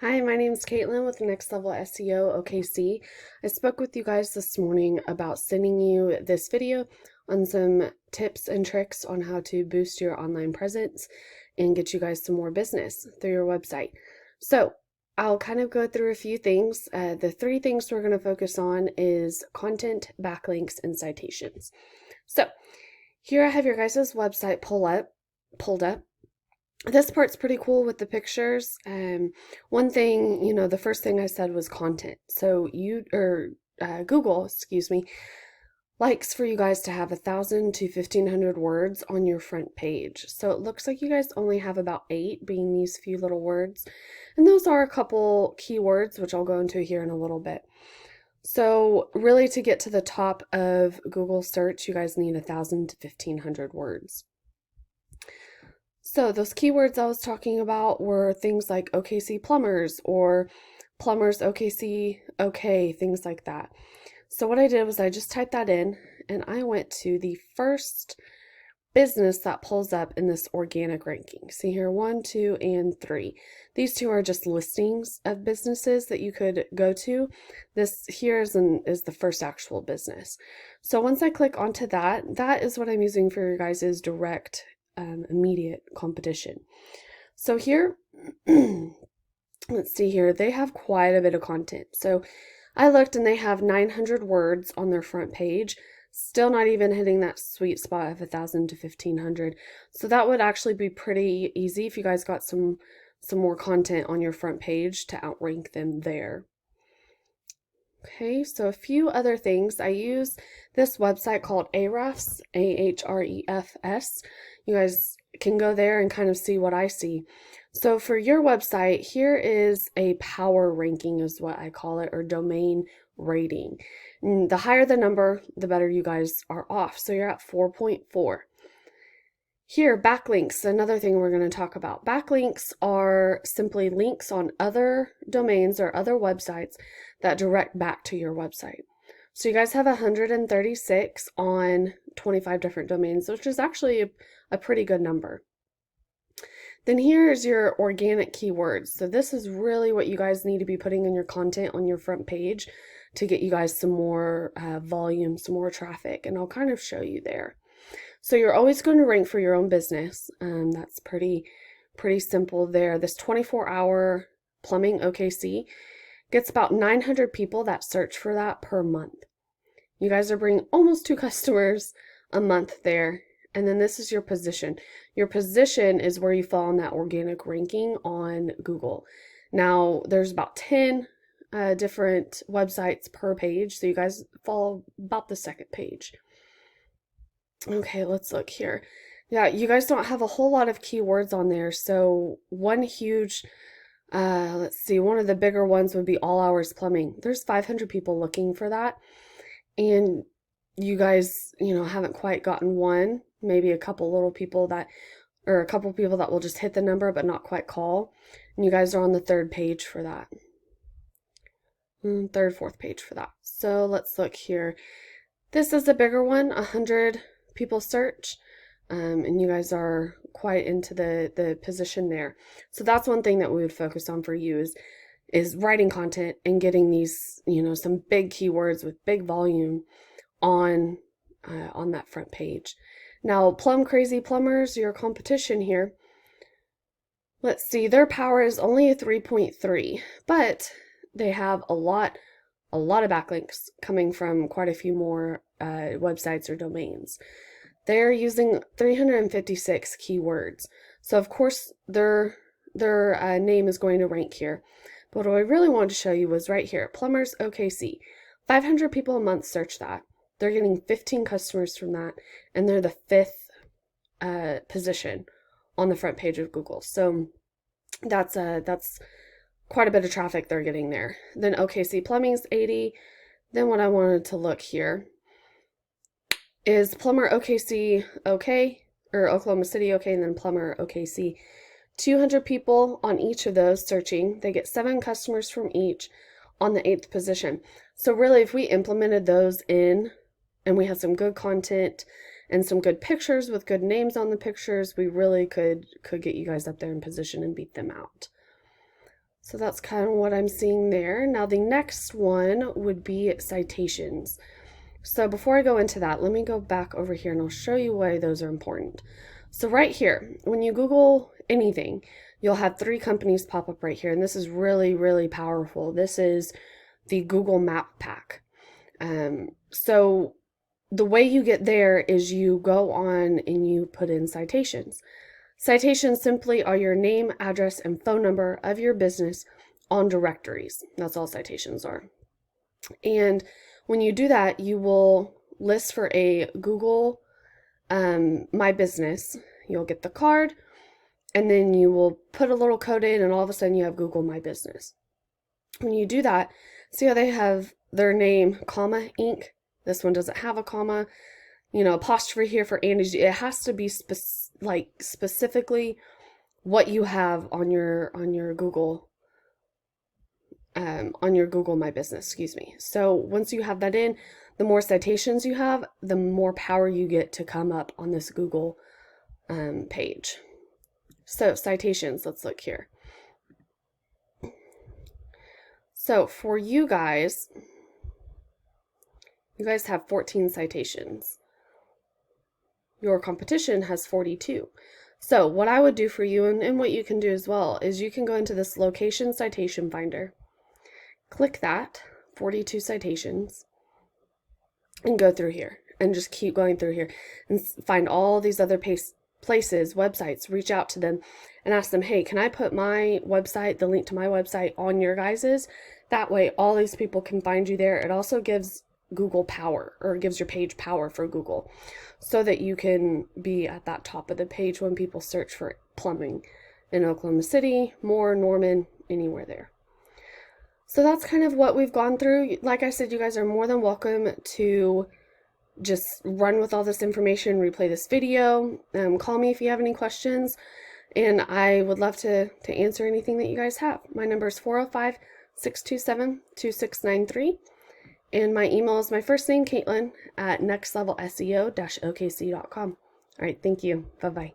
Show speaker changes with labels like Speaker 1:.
Speaker 1: Hi, my name is Caitlin with Next Level SEO OKC. I spoke with you guys this morning about sending you this video on some tips and tricks on how to boost your online presence and get you guys some more business through your website. So I'll kind of go through a few things. The three things we're going to focus on is content, backlinks, and citations. So here I have your guys' website pulled up. This part's pretty cool with the pictures. One thing, the first thing I said was content. So Google, excuse me, likes for you guys to have 1,000 to 1,500 words on your front page. So it looks like you guys only have about 8, being these few little words. And those are a couple keywords, which I'll go into here in a little bit. So really, to get to the top of Google search, you guys need 1,000 to 1,500 words. So those keywords I was talking about were things like OKC plumbers or plumbers OKC OK, things like that. So what I did was I just typed that in and I went to the first business that pulls up in this organic ranking. See here, 1, 2, and 3. These two are just listings of businesses that you could go to. This here is the first actual business. So once I click onto that, that is what I'm using for your guys' direct immediate competition. So here, let's see here, they have quite a bit of content. So I looked and they have 900 words on their front page, still not even hitting that sweet spot of 1,000 to 1,500. So that would actually be pretty easy if you guys got some more content on your front page to outrank them there. Okay, so a few other things. I use this website called Ahrefs, Ahrefs. You guys can go there and kind of see what I see. So for your website, here is a power ranking is what I call it, or domain rating. And the higher the number, the better you guys are off. So you're at 4.4. Here, backlinks, another thing we're going to talk about. Backlinks are simply links on other domains or other websites that direct back to your website. So you guys have 136 on 25 different domains, which is actually a pretty good number. Then here's your organic keywords. So this is really what you guys need to be putting in your content on your front page to get you guys some more volume, some more traffic, and I'll kind of show you there. So you're always going to rank for your own business. That's pretty simple there. This 24-hour plumbing OKC gets about 900 people that search for that per month. You guys are bringing almost 2 customers a month there. And then this is your position. Your position is where you fall in that organic ranking on Google. Now, there's about 10 different websites per page, so you guys fall about the second page. Okay, let's look here. Yeah, you guys don't have a whole lot of keywords on there. So one huge, let's see, one of the bigger ones would be all hours plumbing. There's 500 people looking for that. And you guys, haven't quite gotten one, maybe a couple little people that, or a couple people that will just hit the number but not quite call. And you guys are on the third page for that. Third, fourth page for that. So let's look here. This is a bigger one, 100 people search, and you guys are quite into the position there. So that's one thing that we would focus on for you is writing content and getting these, some big keywords with big volume on that front page. Now, Plum Crazy Plumbers, your competition here. Let's see, their power is only a 3.3, but they have a lot of backlinks coming from quite a few more websites or domains. They're using 356 keywords. So of course their name is going to rank here. But what I really wanted to show you was right here, Plumbers OKC. 500 people a month search that. They're getting 15 customers from that, and they're the 5th position on the front page of Google. So that's quite a bit of traffic they're getting there. Then OKC Plumbing's 80. Then what I wanted to look here is Plumber OKC OK, or Oklahoma City OK, and then Plumber OKC. 200 people on each of those searching. They get 7 customers from each on the 8th position. So really, if we implemented those in and we had some good content and some good pictures with good names on the pictures, we really could get you guys up there in position and beat them out. So that's kind of what I'm seeing there. Now the next one would be citations. So before I go into that, let me go back over here and I'll show you why those are important. So right here, when you Google anything, you'll have 3 companies pop up right here. And this is really, really powerful. This is the Google Map Pack. So the way you get there is you go on and you put in citations. Citations simply are your name, address, and phone number of your business on directories. That's all citations are. And when you do that, you will list for a Google My Business. You'll get the card, and then you will put a little code in, and all of a sudden you have Google My Business. When you do that, see how they have their name, comma, Inc. This one doesn't have a comma. You know, apostrophe here for Andy. It has to be specifically what you have on your Google My Business, excuse me. So once you have that in, the more citations you have, the more power you get to come up on this Google page. So citations, let's look here. So for you guys have 14 citations. Your competition has 42. So what I would do for you, and what you can do as well, is you can go into this location citation finder, click that, 42 citations, and go through here, and just keep going through here, and find all these other places, websites, reach out to them, and ask them, hey, can I put my website, the link to my website, on your guys's? That way all these people can find you there. It also gives Google power, or gives your page power for Google, so that you can be at that top of the page when people search for plumbing in Oklahoma City, Moore, Norman, anywhere there. So that's kind of what we've gone through. Like I said, you guys are more than welcome to just run with all this information, replay this video, call me if you have any questions, and I would love to answer anything that you guys have. My number is 405-627-2693. And my email is my first name, Caitlin, at nextlevelseo-okc.com. All right, thank you. Bye-bye.